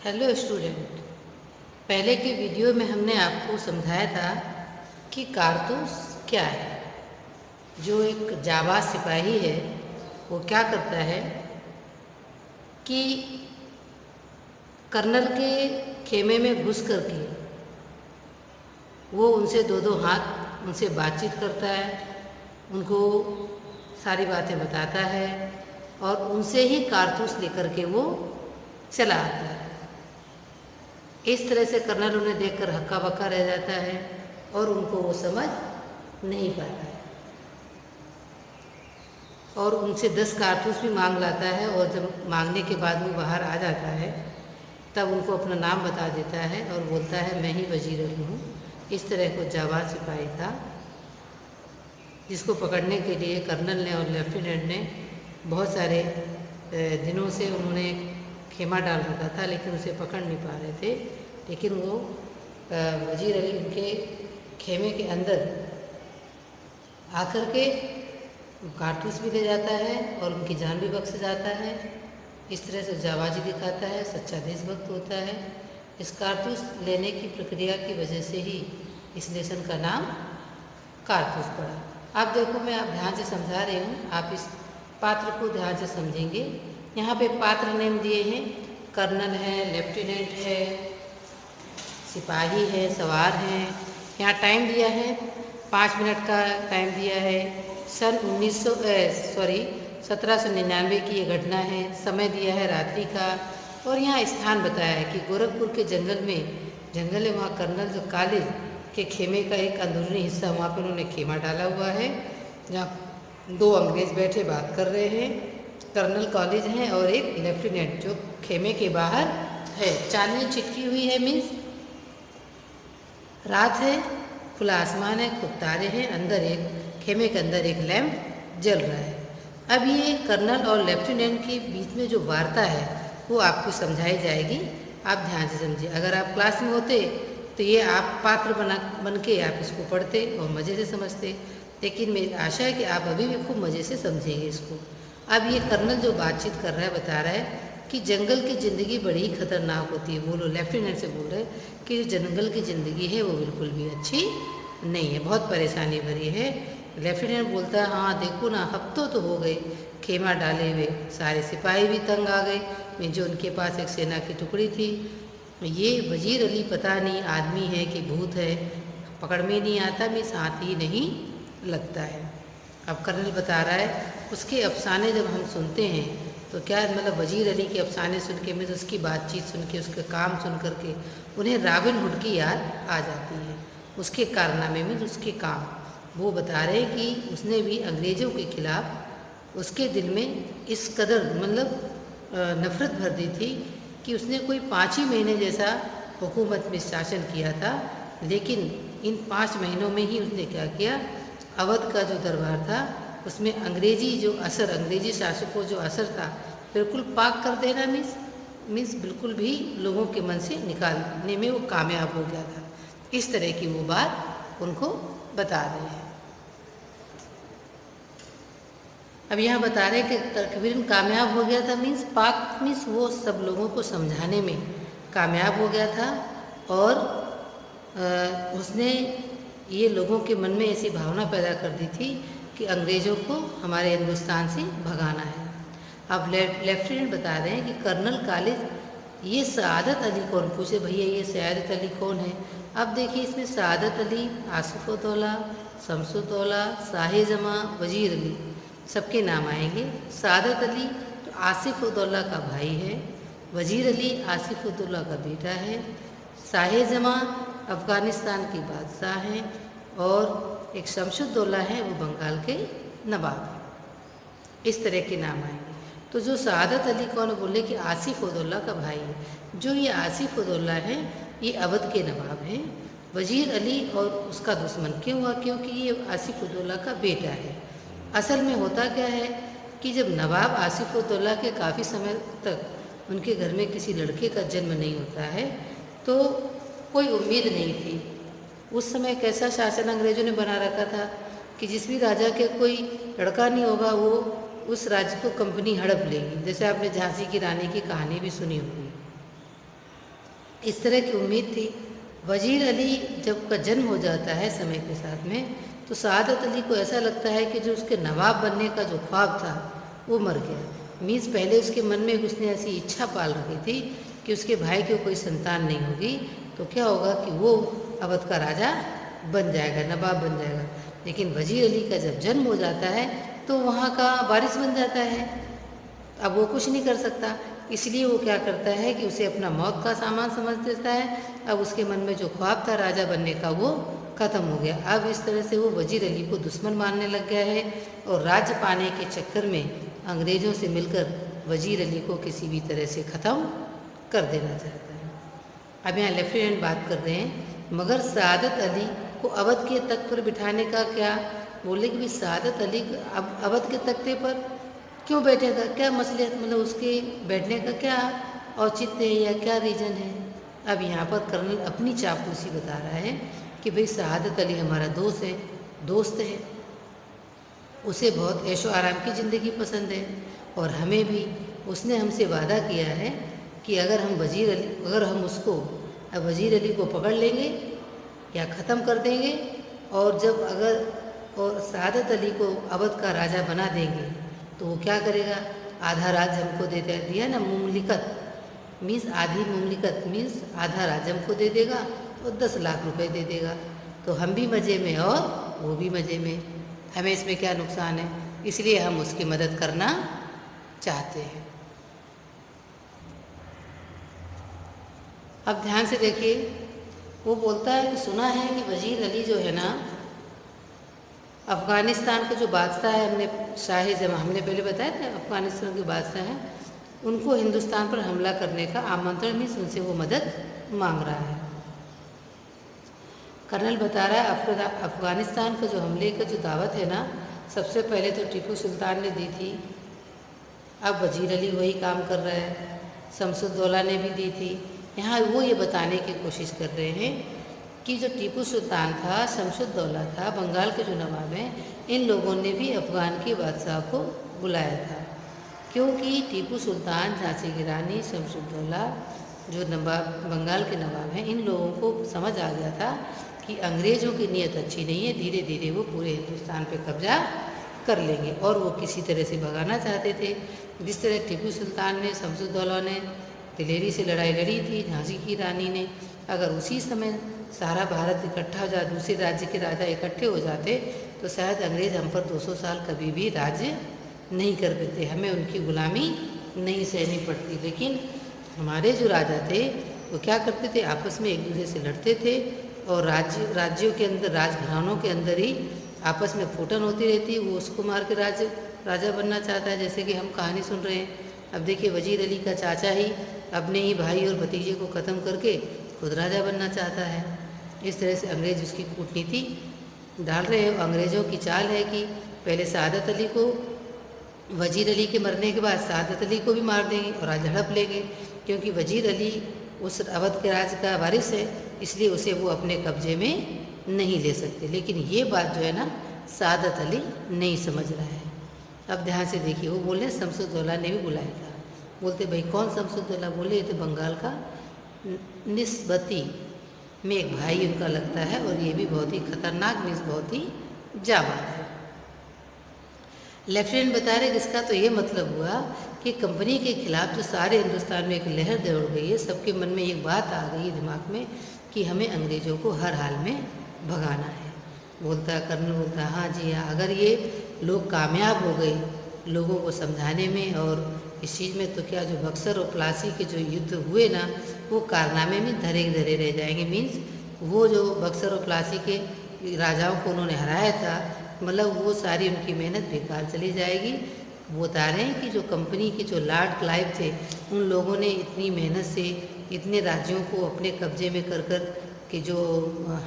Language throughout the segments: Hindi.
Hello student. पहले के वीडियो में हमने आपको समझाया था कि कारतूस क्या है। जो एक जाबाज सिपाही है वो क्या करता है कि कर्नल के खेमे में घुस करके वो उनसे दो दो हाथ उनसे बातचीत करता है, उनको सारी बातें बताता है और उनसे ही कारतूस लेकर के वो चला आता है। इस तरह से कर्नल उन्हें देखकर हक्का बक्का रह जाता है और उनको वो समझ नहीं पाता है और उनसे 10 कारतूस भी मांग लाता है। और जब मांगने के बाद वो बाहर आ जाता है तब उनको अपना नाम बता देता है और बोलता है मैं ही वजीर अली हूँ। इस तरह को जाबाज सिपाही था जिसको पकड़ने के लिए कर्नल ने और लेफ्टिनेंट ने बहुत सारे दिनों से उन्होंने खेमा डाल रखा था, लेकिन उसे पकड़ नहीं पा रहे थे। लेकिन वो वजीर अली उनके खेमे के अंदर आकर के कारतूस भी ले जाता है और उनकी जान भी बख्श जाता है। इस तरह से जाबाजी दिखाता है, सच्चा देशभक्त होता है। इस कारतूस लेने की प्रक्रिया की वजह से ही इस लेसन का नाम कारतूस पड़ा। अब देखो, मैं आप ध्यान से समझा रही हूँ, आप इस पात्र को ध्यान से समझेंगे। यहाँ पे पात्र नेम दिए हैं, कर्नल है, लेफ्टिनेंट है, सिपाही है, सवार हैं। यहाँ टाइम दिया है 5 मिनट का टाइम दिया है। सन 1799 की ये घटना है। समय दिया है रात्रि का और यहाँ स्थान बताया है कि गोरखपुर के जंगल में, जंगल है वहाँ कर्नल जो कॉलेज के खेमे का एक अंदरूनी हिस्सा, वहाँ पर उन्होंने खेमा डाला हुआ है जहाँ 2 अंग्रेज बैठे बात कर रहे हैं। कर्नल कॉलेज हैं और एक लेफ्टिनेंट जो खेमे के बाहर है। चांदनी छिटकी हुई है, मीन्स रात है, खुला आसमान है, खूब तारे हैं, अंदर एक खेमे के अंदर एक लैंप जल रहा है। अब ये कर्नल और लेफ्टिनेंट के बीच में जो वार्ता है वो आपको समझाई जाएगी। आप ध्यान से समझिए। अगर आप क्लास में होते तो ये आप पात्र बन के आप इसको पढ़ते और मज़े से समझते, लेकिन मेरी आशा है कि आप अभी भी खूब मज़े से समझेंगे इसको। अब ये कर्नल जो बातचीत कर रहा है बता रहा है कि जंगल की ज़िंदगी बड़ी ही खतरनाक होती है। बोलो, लेफ्टिनेंट से बोल रहे हैं कि जंगल की ज़िंदगी है वो बिल्कुल भी अच्छी नहीं है, बहुत परेशानी भरी है। लेफ्टिनेंट बोलता है हाँ देखो ना, हफ्तों तो हो गए खेमा डाले हुए, सारे सिपाही भी तंग आ गए। जो उनके पास एक सेना की टुकड़ी थी, ये वजीर अली पता नहीं आदमी है कि भूत है, पकड़ में नहीं आता, मैं साथ ही नहीं लगता है। अब कर्नल बता रहा है उसके अफसाने जब हम सुनते हैं तो क्या मतलब वजीर अली के अफसाने सुन के, मैं तो उसकी बातचीत सुन के, उसके काम सुन करके उन्हें रॉबिन हुड की याद आ जाती है। उसके कारनामे में उसके काम वो बता रहे हैं कि उसने भी अंग्रेज़ों के खिलाफ़ उसके दिल में इस कदर मतलब नफ़रत भर दी थी कि उसने कोई 5 ही महीने जैसा हुकूमत में शासन किया था। लेकिन इन 5 महीनों में ही उसने क्या किया, अवध का जो दरबार था उसमें अंग्रेजी जो असर, अंग्रेजी शासकों जो असर था बिल्कुल पाक कर देना, मीन्स बिल्कुल भी लोगों के मन से निकालने में वो कामयाब हो गया था। इस तरह की वो बात उनको बता रहे हैं। अब यहाँ बता रहे हैं कि तकरीबन कामयाब हो गया था, मीन्स पाक, मीन्स वो सब लोगों को समझाने में कामयाब हो गया था और उसने ये लोगों के मन में ऐसी भावना पैदा कर दी थी कि अंग्रेज़ों को हमारे हिंदुस्तान से भगाना है। अब लेफ्टिनेंट बता रहे हैं कि कर्नल कॉलेज ये सआदत अली कौन, पूछे भैया ये सआदत अली कौन है। अब देखिए इसमें सआदत अली, आसिफ़ुद्दौला, शमसुद्दौला, शाह जमा, वजीर अली सबके नाम आएंगे। सआदत अली तो आसिफ़ुद्दौला का भाई है, वजीर अली आसिफ़ुद्दौला का बेटा है, शाह जमा अफ़गानिस्तान के बादशाह हैं और एक शमसुद्दौला है वो बंगाल के नवाब हैं। इस तरह के नाम आएंगे। तो जो सआदत अली कौन, बोले कि आसिफ़ुद्दौला का भाई है। जो ये आसिफ़ुद्दौला है ये अवध के नवाब हैं। वजीर अली और उसका दुश्मन क्यों हुआ, क्योंकि ये आसिफ़ुद्दौला का बेटा है। असल में होता क्या है कि जब नवाब आसिफ़ुद्दौला के काफ़ी समय तक उनके घर में किसी लड़के का जन्म नहीं होता है तो कोई उम्मीद नहीं थी। उस समय कैसा शासन अंग्रेज़ों ने बना रखा था कि जिस भी राजा के कोई लड़का नहीं होगा वो उस राज्य को कंपनी हड़प लेगी। जैसे आपने झांसी की रानी की कहानी भी सुनी होगी। इस तरह की उम्मीद थी। वजीर अली जब का जन्म हो जाता है समय के साथ में, तो सआदत अली को ऐसा लगता है कि जो उसके नवाब बनने का जो ख्वाब था वो मर गया। मीन्स पहले उसके मन में उसने ऐसी इच्छा पाल रखी थी कि उसके भाई की कोई संतान नहीं होगी तो क्या होगा कि वो अवध का राजा बन जाएगा, नवाब बन जाएगा। लेकिन वजीर अली का जब जन्म हो जाता है तो वहाँ का वारिस बन जाता है। अब वो कुछ नहीं कर सकता, इसलिए वो क्या करता है कि उसे अपना मौत का सामान समझ देता है। अब उसके मन में जो ख्वाब था राजा बनने का वो ख़त्म हो गया। अब इस तरह से वो वजीर अली को दुश्मन मानने लग गया है और राज्य पाने के चक्कर में अंग्रेज़ों से मिलकर वजीर अली को किसी भी तरह से ख़त्म कर देना चाहता है। अब यहाँ लेफ्टिनेंट बात कर रहे हैं, मगर सआदत अली को अवध के तख्त पर बिठाने का क्या, बोले कि भाई सआदत अली अब अवध के तख्ते पर क्यों बैठेगा, क्या मसलियत, मतलब उसके बैठने का क्या औचित्य है या क्या रीज़न है। अब यहाँ पर कर्नल अपनी चापलूसी बता रहा है कि भाई सआदत अली हमारा दोस्त है, उसे बहुत ऐशो आराम की ज़िंदगी पसंद है और हमें भी उसने हमसे वादा किया है कि अगर हम उसको वजीर अली को पकड़ लेंगे या ख़त्म कर देंगे और सआदत अली को अवध का राजा बना देंगे तो वो क्या करेगा, आधा राज्य हमको दे दिया ना, मुमलिकत मीन्स आधी मुमलिकत मीन्स आधा राज्य हमको दे देगा और 10 लाख रुपए दे देगा, तो हम भी मज़े में और वो भी मज़े में, हमें इसमें क्या नुकसान है, इसलिए हम उसकी मदद करना चाहते हैं। अब ध्यान से देखिए, वो बोलता है कि सुना है कि वजीर अली जो है ना, अफ़गानिस्तान के जो बादशाह है, हमने पहले बताया था अफ़गानिस्तान के बादशाह हैं, उनको हिंदुस्तान पर हमला करने का आमंत्रण मीन्स उनसे वो मदद मांग रहा है। कर्नल बता रहा है अफ़गानिस्तान का जो हमले का जो दावत है ना, सबसे पहले तो टीपू सुल्तान ने दी थी, अब वजीर अली वही काम कर रहा है, शमसुद्दौला ने भी दी थी। यहाँ वो ये बताने की कोशिश कर रहे हैं कि जो टीपू सुल्तान था, शमसुद्दौला था, बंगाल के जो नवाब हैं, इन लोगों ने भी अफ़गान के बादशाह को बुलाया था, क्योंकि टीपू सुल्तान, झांसी की रानी, शमसुद्दौला जो नवाब बंगाल के नवाब हैं, इन लोगों को समझ आ गया था कि अंग्रेज़ों की नीयत अच्छी नहीं है, धीरे धीरे वो पूरे हिंदुस्तान पे कब्जा कर लेंगे और वो किसी तरह से भगाना चाहते थे। जिस तरह टीपू सुल्तान ने, शमसुद्दौला ने दिलेरी से लड़ाई लड़ी थी, झांसी की रानी ने, अगर उसी समय सारा भारत इकट्ठा हो जाए, दूसरे राज्य के राजा इकट्ठे हो जाते तो शायद अंग्रेज़ हम पर 200 साल कभी भी राज्य नहीं कर पाते, हमें उनकी गुलामी नहीं सहनी पड़ती। लेकिन हमारे जो राजा थे वो क्या करते थे, आपस में एक दूसरे से लड़ते थे और राज्यों के अंदर, राजघरानों के अंदर ही आपस में फूटन होती रहती, वो उसको मार के राजा बनना चाहता है, जैसे कि हम कहानी सुन रहे हैं। अब देखिए वजीर अली का चाचा ही अपने ही भाई और भतीजे को ख़त्म करके खुद राजा बनना चाहता है। इस तरह से अंग्रेज़ उसकी कूटनीति डाल रहे हैं। अंग्रेज़ों की चाल है कि पहले सआदत अली को, वजीर अली के मरने के बाद सआदत अली को भी मार देंगे और राज हड़प लेंगे, क्योंकि वजीर अली उस अवध के राज का वारिस है, इसलिए उसे वो अपने कब्जे में नहीं ले सकते। लेकिन ये बात जो है ना, सआदत अली नहीं समझ रहा है। अब ध्यान से देखिए, वो बोले शमसुद्दौला ने भी बुलाया था, बोलते भाई कौन शमसुद्दौला, बोले ये तो बंगाल का निस्बती में एक भाई उनका लगता है और ये भी बहुत ही खतरनाक मीन्स बहुत ही जाबाज है। लेफ्टिनेंट बता रहे इसका तो ये मतलब हुआ कि कंपनी के खिलाफ जो सारे हिंदुस्तान में एक लहर दौड़ गई है, सबके मन में एक बात आ गई है दिमाग में कि हमें अंग्रेज़ों को हर हाल में भगाना है। कर्नल बोलता हाँ जी हाँ, अगर ये लोग कामयाब हो गए लोगों को समझाने में और इस चीज़ में, तो क्या जो बक्सर और प्लासी के जो युद्ध हुए ना, वो कारनामे में धरे धरे रह जाएंगे। मीन्स वो जो बक्सर और प्लासी के राजाओं को उन्होंने हराया था, मतलब वो सारी उनकी मेहनत बेकार चली जाएगी। वो बता रहे हैं कि जो कंपनी के जो लॉर्ड क्लाइव थे, उन लोगों ने इतनी मेहनत से इतने राज्यों को अपने कब्जे में कर के जो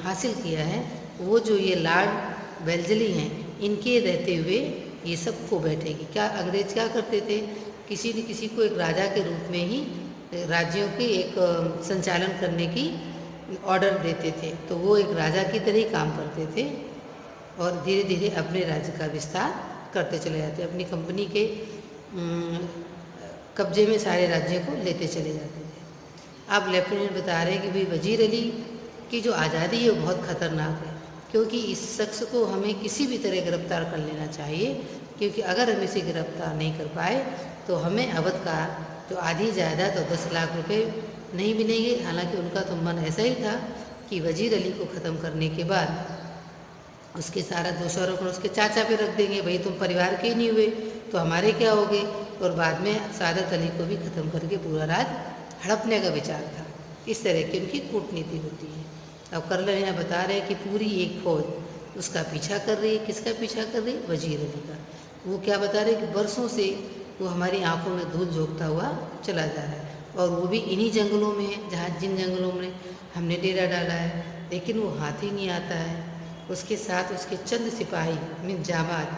हासिल किया है, वो जो ये लॉर्ड वेल्जली हैं, इनके रहते हुए ये सब खो बैठेगी। क्या अंग्रेज क्या करते थे, किसी न किसी को एक राजा के रूप में ही राज्यों के एक संचालन करने की ऑर्डर देते थे, तो वो एक राजा की तरह ही काम करते थे और धीरे धीरे अपने राज्य का विस्तार करते चले जाते, अपनी कंपनी के कब्जे में सारे राज्यों को लेते चले जाते थे। अब लेफ्टिनेंट बता रहे हैं कि भाई वजीर अली की जो आज़ादी है वो बहुत ख़तरनाक है, क्योंकि इस शख्स को हमें किसी भी तरह गिरफ़्तार कर लेना चाहिए, क्योंकि अगर हम इसे गिरफ़्तार नहीं कर पाए तो हमें अवध का जो आधी जायदाद और 10 लाख रुपए नहीं मिलेंगे। हालांकि उनका तो मन ऐसा ही था कि वजीर अली को ख़त्म करने के बाद उसके सारा दोष आरोप उसके चाचा पे रख देंगे, भाई तुम परिवार के ही नहीं हुए तो हमारे क्या होगे, और बाद में सादत अली को भी ख़त्म करके पूरा राज हड़पने का विचार था। इस तरह की उनकी कूटनीति होती है। अब कर्नल यहाँ बता रहे हैं कि पूरी एक फौज उसका पीछा कर रही है। किसका पीछा कर रही है? वजीर अली का। वो क्या बता रहे हैं कि बरसों से वो हमारी आंखों में धूल झोंकता हुआ चला जा रहा है, और वो भी इन्हीं जंगलों में है जहाँ जिन जंगलों में हमने डेरा डाला है, लेकिन वो हाथी नहीं आता है। उसके साथ उसके चंद सिपाही मीन जाबाज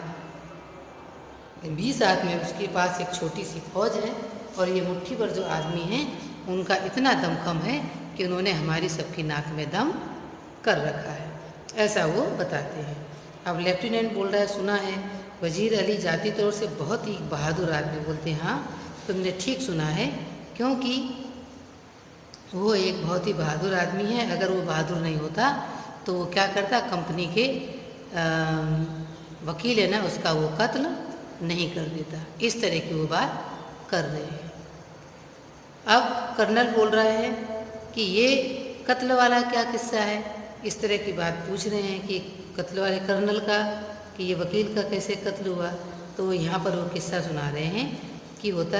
20 आदमी, उसके पास एक छोटी सी फौज है, और ये मुट्ठी भर जो आदमी हैं उनका इतना दमखम है कि उन्होंने हमारी सबकी नाक में दम कर रखा है, ऐसा वो बताते हैं। अब लेफ्टिनेंट बोल रहा है, सुना है वजीर अली जाती तौर से बहुत ही बहादुर आदमी। बोलते हैं हाँ तुमने ठीक सुना है, क्योंकि वो एक बहुत ही बहादुर आदमी है। अगर वो बहादुर नहीं होता तो वो क्या करता, कंपनी के वकील है ना उसका वो कत्ल नहीं कर देता। इस तरह की वो बात कर रहे हैं। अब कर्नल बोल रहा है कि ये कत्ल वाला क्या किस्सा है, इस तरह की बात पूछ रहे हैं कि कत्ल वाले कर्नल का, कि ये वकील का कैसे कत्ल हुआ। तो यहाँ पर वो किस्सा सुना रहे हैं कि होता